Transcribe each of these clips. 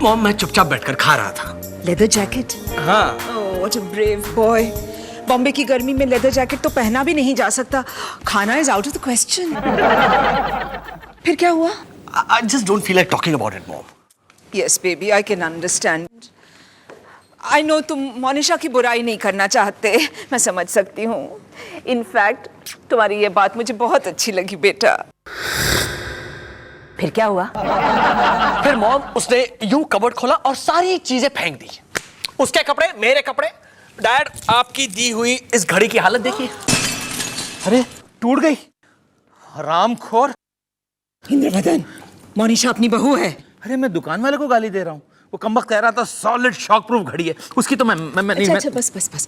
Mom मैं चुपचाप बैठकर खा रहा था। Leather jacket? हाँ। Oh what a brave boy. Bombay की गर्मी में लेदर जैकेट तो पहना भी नहीं जा सकता। खाना is out of the question. फिर क्या हुआ? I just don't feel like talking about it, mom. Yes, baby, I can understand. I know तुम मोनिशा की बुराई नहीं करना चाहते, मैं समझ सकती हूँ। इनफैक्ट तुम्हारी ये बात मुझे बहुत अच्छी लगी बेटा। फिर क्या हुआ? फिर मॉम उसने यूं कबर्ड खोला और सारी चीजें फेंक दी। उसके कपड़े, मेरे कपड़े। डैड, आपकी दी हुई इस घड़ी की हालत देखिए। अरे टूट गई। हरामखोर। इंद्रवदन, मोनिशा अपनी बहू है। अरे मैं दुकान वाले को गाली दे रहा हूँ। वो कमबख्त कह रहा था सॉलिड शॉक प्रूफ घड़ी है उसकी, तो मैं अच्छा, बस।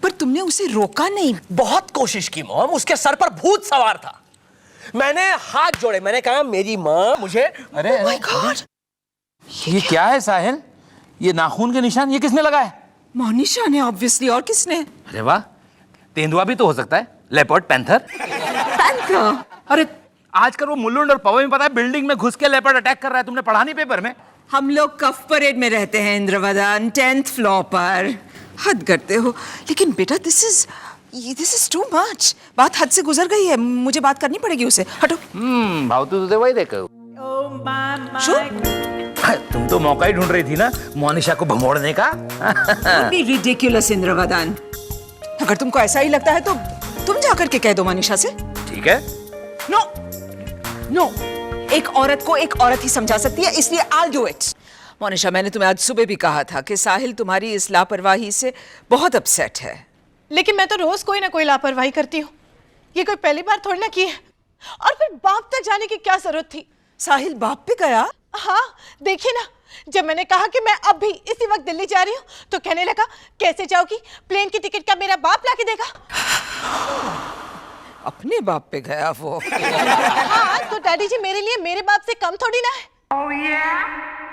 पर तुमने उसे रोका नहीं? बहुत कोशिश की मॉम, उसके सर पर भूत सवार था। मैंने हाथ जोड़े, मैंने कहा मेरी माँ मुझे। अरे माय गॉड, ये क्या है साहिल? ये नाखून के निशान ये किसने लगाए? मोनिशा ने ऑब्वियसली, और किसने? अरे वाह, तेंदुआ भी तो हो सकता है। Leopard, panther. पैंथर? अरे आजकल वो मुल्लुंड और पवा में पता है बिल्डिंग में घुस के लेपर्ड अटैक कर रहा है। तुमने पढ़ा नहीं पेपर में? हम लोग कफ परेड में रहते हैं इंद्रवदन, 10th फ्लोर पर। हद करते हो। लेकिन बेटा दिस इज टू मच। बात हद से गुजर गई है, मुझे बात करनी पड़ेगी उसे। हटो। भाव तुझे वही देखो। तुम तो मौका ही ढूंढ रही थी ना मोनिशा को भमोड़ने का। B ridiculous Indravadan. अगर तुमको ऐसा ही लगता है तो तुम जाकर के कह दो मोनिशा से। ठीक है। नो, एक औरत को एक औरत ही समझा सकती है, इसलिए I'll do it। मोनिशा, मैंने तुम्हें आज सुबह भी कहा था कि साहिल तुम्हारी इस लापरवाही से बहुत अपसेट है। लेकिन मैं तो रोज कोई ना कोई लापरवाही करती हूँ, ये कोई पहली बार थोड़ी ना की है। और फिर बाप तक जाने की क्या जरूरत थी? साहिल बाप पे गया? हाँ, देखिए ना, जब मैंने कहा कि मैं अब भी इसी वक्त दिल्ली जा रही हूँ तो कहने लगा कैसे जाओगी, प्लेन की टिकट क्या मेरा बाप लाके देगा? अपने बाप पे गया वो। हाँ, तो डैडी जी मेरे लिए मेरे बाप से कम थोड़ी ना है।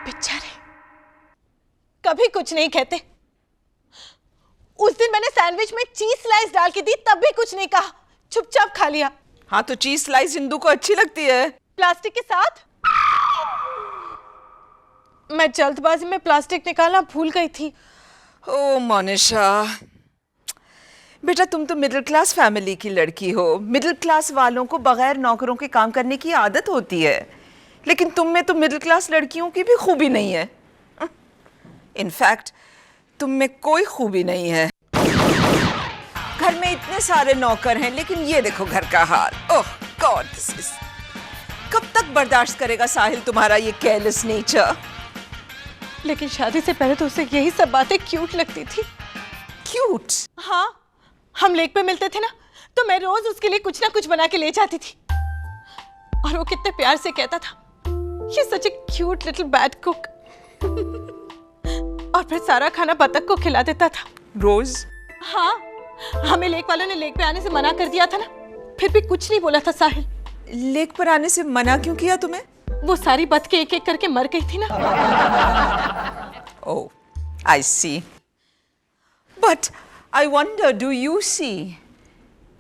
बेचारे कभी कुछ नहीं कहते। उस दिन मैंने सैंडविच में चीज स्लाइस डाल के दी, तब भी कुछ नहीं कहा, चुपचाप खा लिया। हाँ, तो चीज स्लाइस हिंदू को अच्छी लगती है। प्लास्टिक के साथ? मैं जल्दबाजी में प्लास्टिक निकालना भूल गई थी। ओ मोनिशा, बेटा तुम तो मिडिल क्लास फैमिली की लड़की हो। मिडिल क्लास वालों को बगैर नौकरों के काम करने की आदत होती है, लेकिन तुम में तो मिडिल क्लास लड़कियों की भी खूबी नहीं है। इनफैक्ट तुम में कोई खूबी नहीं है। घर में इतने सारे नौकर हैं, लेकिन ये देखो घर का हाल। ओह गॉड, कब तक बर्दाश्त करेगा साहिल तुम्हारा ये केयरलेस नेचर? लेकिन शादी से पहले तो उसे यही सब बातें क्यूट लगती थी। क्यूट? हाँ, हम लेक पे मिलते थे ना, तो मैं रोज उसके लिए कुछ ना कुछ बना के ले जाती थी, और वो कितने प्यार से कहता था ये such a cute little bad cook. और फिर सारा खाना बतख को खिला देता था रोज। हाँ, हमें लेक वालों ने लेक पे आने से मना कर दिया था ना, फिर भी कुछ नहीं बोला था साहिल। लेक पर आने से मना क्यों किया तुम्हें? वो सारी बतखें एक एक करके मर गई थी ना। Oh, I see. But I wonder, do you see?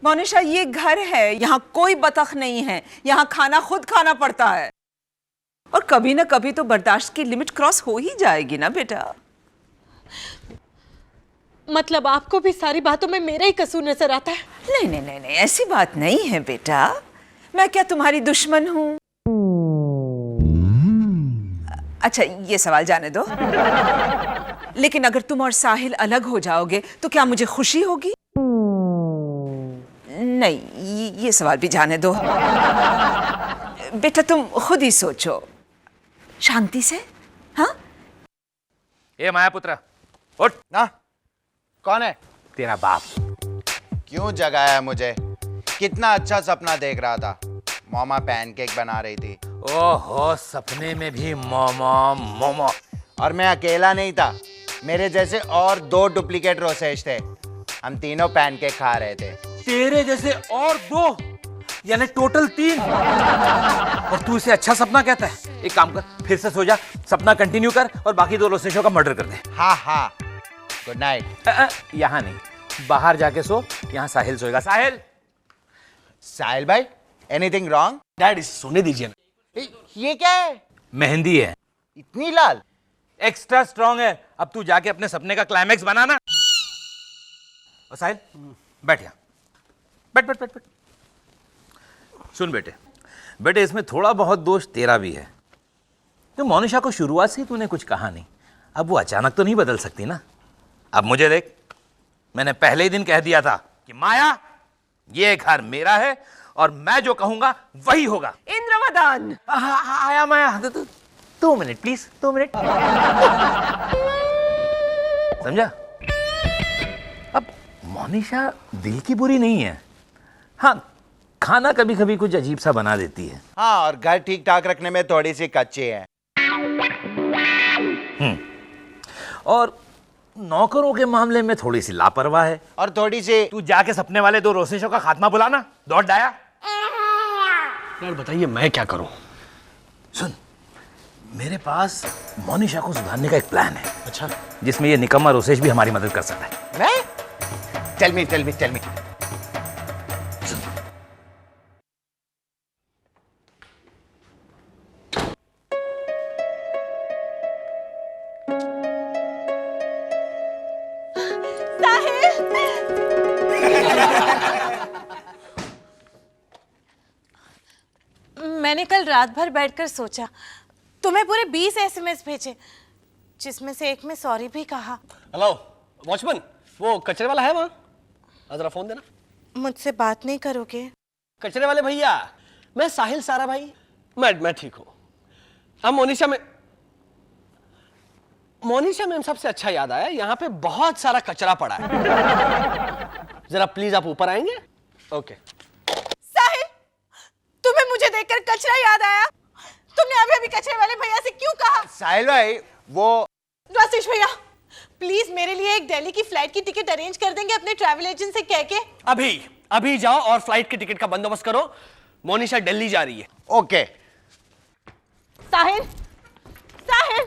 Monisha, ये घर है, यहाँ कोई बतख नहीं है, यहाँ खाना खुद खाना पड़ता है, और कभी ना कभी तो बर्दाश्त की लिमिट क्रॉस हो ही जाएगी ना बेटा। मतलब आपको भी सारी बातों में मेरा ही कसूर नजर आता है? नहीं, ऐसी बात नहीं है बेटा। मैं क्या तुम्हारी दुश्मन हूँ? अच्छा, ये सवाल जाने दो। लेकिन अगर तुम और साहिल अलग हो जाओगे तो क्या मुझे खुशी होगी? नहीं, ये सवाल भी जाने दो। बेटा तुम खुद ही सोचो शांति से। हाँ, ए मायापुत्र, उठ ना। कौन है? तेरा बाप। क्यों जगाया मुझे? कितना अच्छा सपना देख रहा था। मामा पैनकेक बना रही थी। ओहो, सपने में भी मोमो। और मैं अकेला नहीं था, मेरे जैसे और 2 डुप्लीकेट रोसेज थे। हम तीनों पैनकेक खा रहे थे। तेरे जैसे और 2, यानी टोटल 3। और तू इसे अच्छा सपना कहता है? एक काम कर, फिर से सो जा, सपना कंटिन्यू कर और बाकी 2 रोसेशों का मर्डर कर दे। हाँ, गुड नाइट। यहाँ नहीं, बाहर जाके सो, यहाँ साहिल सोएगा। साहिल भाई, एनीथिंग रॉन्ग? डैड, सोने दीजिए ना। ये क्या है? मेहंदी है। इतनी लाल? एक्स्ट्रा स्ट्रांग है। अब तू जाके अपने सपने का क्लाइमैक्स बनाना। और साहिल बैठ यहाँ, बैठ बैठ बैठ बैठ। सुन बेटे, बेटे इसमें थोड़ा बहुत दोष तेरा भी है। तो मोनिशा को शुरुआत से ही तूने कुछ कहा नहीं, अब वो अचानक तो नहीं बदल सकती ना। अब मुझे देख, मैंने पहले ही दिन कह दिया था कि माया ये घर मेरा है और मैं जो कहूंगा वही होगा। इंद्रवदन, आया माया, 2 मिनट प्लीज, 2 मिनट। समझा? अब मोनिशा दिल की बुरी नहीं है, हाँ खाना कभी कभी कुछ अजीब सा बना देती है। हाँ, और घर ठीक ठाक रखने में थोड़ी सी कच्ची है। और नौकरों के मामले में थोड़ी सी लापरवाह है। और थोड़ी सी तू जाके सपने वाले 2 रोसेशों का खात्मा बुलाना, दौड़ डाया। यार बताइए मैं क्या करूं? सुन, मेरे पास मोनिशा को सुधारने का एक प्लान है। अच्छा, जिसमें ये निकम्मा रोसेश भी हमारी मदद कर सकता है। मैं tell me tell me tell me. मैंने कल रात भर बैठकर सोचा, तुम्हें पूरे 20 एसएमएस भेजे, जिसमें से एक में सॉरी भी कहा। हेलो वॉचमैन, वो कचरे वाला है वहां, जरा फोन देना। मुझसे बात नहीं करोगे? कचरे वाले भैया, मैं साहिल सारा भाई, मैं ठीक हूं। अब मोनिशा मैम सबसे अच्छा याद आया, यहाँ पे बहुत सारा कचरा पड़ा है। जरा प्लीज आप ऊपर आएंगे? ओके। साहिल, तुम्हें मुझे देखकर कचरा याद आया? तुमने अभी अभी कचरे वाले भैया से क्यों कहा? साहिल भाई, वो राजेश भैया, प्लीज मेरे लिए एक दिल्ली की फ्लाइट की टिकट अरेंज कर देंगे अपने ट्रैवल एजेंट से कह के? अभी जाओ और फ्लाइट की टिकट का बंदोबस्त करो, मोनिशा दिल्ली जा रही है। ओके। साहिल, साहिल,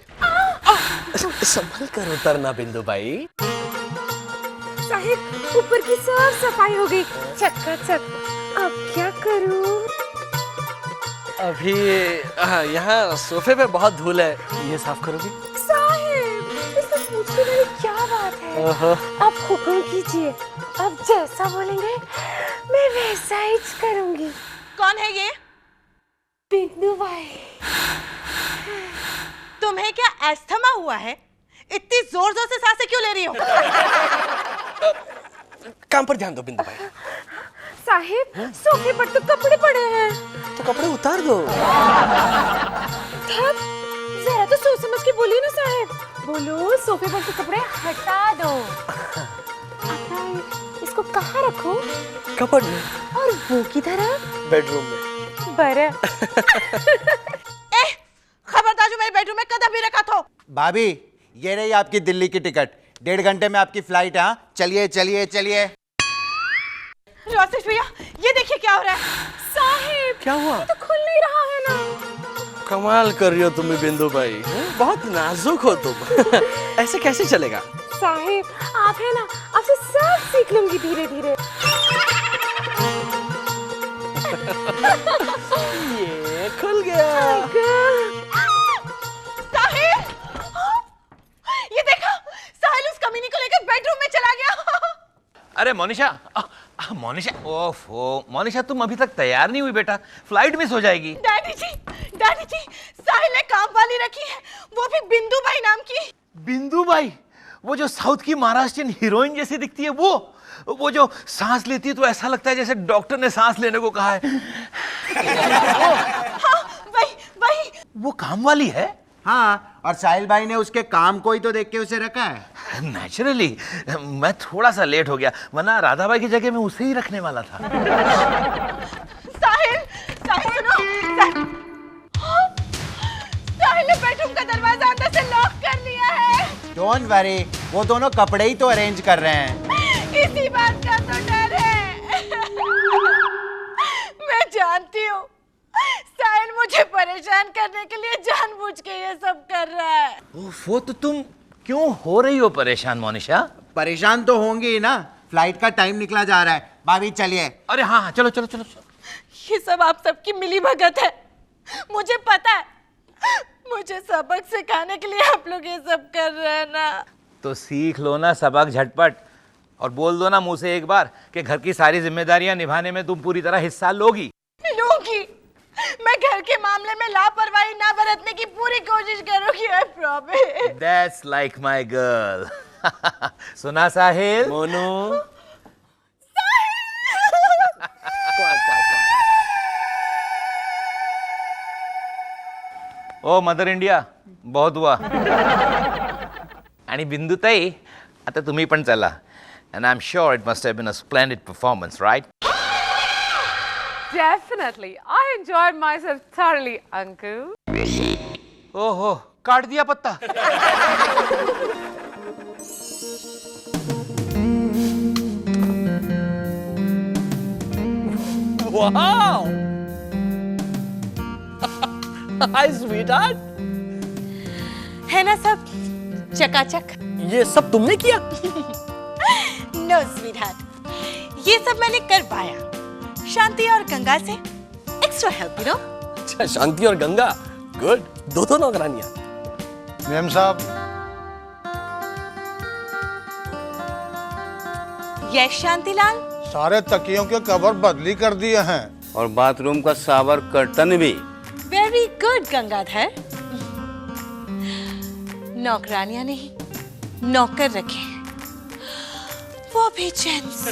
संभल कर उतरना बिंदु भाई। साहिब, ऊपर की सब सफाई हो गई, चकाचक। अब क्या करूं? अभी यहाँ सोफे पे बहुत धूल है, ये साफ करोगी? साहिब, इसमें पूछने वाली क्या बात है? अब हुक्म कीजिए, अब जैसा बोलेंगे मैं वैसा ही करूंगी। कौन है ये? बिंदु भाई। तुम्हें क्या एस्थमा हुआ है? इतनी जोर जोर से सांसें क्यों ले रही हो? काम पर ध्यान दो बिंदु भाई। साहिब, सोफे पर तो कपड़े पड़े हैं। तो कपड़े उतार दो। जरा तो सोच समझ के बोलिए ना साहिब। बोलो, सोफे पर से कपड़े हटा दो। अब इसको कहाँ रखूं? कपड़ में। और वो किधर है? बेडरूम में। बरे। खबरदार, जो मेरे बेडरूम में कदम भी रखा था। भाभी, ये रही आपकी दिल्ली की टिकट। 1.5 घंटे में आपकी फ्लाइट है। हाँ, चलिए चलिए चलिए। राजेश भैया, ये देखिए क्या हो रहा है। साहिब, क्या हुआ? तो खुल नहीं रहा है ना। कमाल कर रही हो तुम बिंदु भाई, बहुत नाजुक हो तुम। ऐसे कैसे चलेगा? साहिब, आप है ना, आपसे सब सीख लूंगी धीरे धीरे। ये खुल गया। साहिल, ये देखा, साहिल उस कमीनी को लेकर बेडरूम में चला गया। अरे मोनिशा, मोनिशा, ओफो मोनिशा, तुम अभी तक तैयार नहीं हुई बेटा, फ्लाइट मिस हो जाएगी। डैडी जी, साहिल ने काम वाली रखी है, वो भी बिंदु भाई नाम की। बिंदु भाई? वो जो साउथ की महाराष्ट्रियन हीरोइन जैसी दिखती है, वो जो सांस लेती है तो ऐसा लगता है जैसे डॉक्टर ने सांस लेने को कहा है। हाँ, वही। वो काम वाली है? हाँ, और साहिल भाई ने उसके काम को ही तो देख के उसे रखा है। नेचुरली। मैं थोड़ा सा लेट हो गया, वरना राधा बाई की जगह मैं उसे ही रखने वाला था। साहिल सुनो, साहिल ने बेडरूम का दरवाजा अंदर से लॉक कर लिया है। डोंट वरी, वो दोनों कपड़े ही तो अरेंज कर रहे हैं। इसी बात का तो डर है। मैं जानती हूँ साहिल मुझे परेशान करने के लिए जानबूझ के ये सब कर रहा है। वो तो तुम क्यों हो रही हो परेशान मोनिशा? परेशान तो होंगी ही ना, फ्लाइट का टाइम निकला जा रहा है। भाभी चलिए। अरे हाँ, चलो चलो चलो। ये सब आप सबकी मिली भगत है, मुझे पता है। मुझे सबक सिखाने के लिए आप लोग ये सब कर रहे हैं ना। तो सीख लो ना सबक झटपट, और बोल दो ना मुंह से एक बार कि घर की सारी जिम्मेदारियां निभाने में तुम पूरी तरह हिस्सा लोगी। लूंगी, मैं घर के मामले में लापरवाही ना बरतने की पूरी कोशिश करूंगी, I promise. That's like my girl. सुना साहिल? मोनू ओ मदर इंडिया, बहुत हुआ. आणि बिंदुताई, आता तुम्ही पण चला. And I'm sure it must have been a splendid performance, right? Definitely. I enjoyed myself thoroughly, Uncle. ओहो, काट दिया पत्ता. वाओ हाय स्वीटहार्ट, है ना सब चकाचक? ये सब तुमने किया? नो स्वीटहार्ट, ये सब मैंने कर पाया शांति और गंगा से एक्स्ट्रा हेल्प, यू नो। अच्छा, शांति और गंगा, गुड, दो नौकरानियां। मेम साहब, यस शांतिलाल। सारे तकियों के कवर बदली कर दिए हैं और बाथरूम का शावर कर्टन भी। Very good Gangadhar. नौकरानियां नहीं, नौकर रखे, वो भी जेंट्स।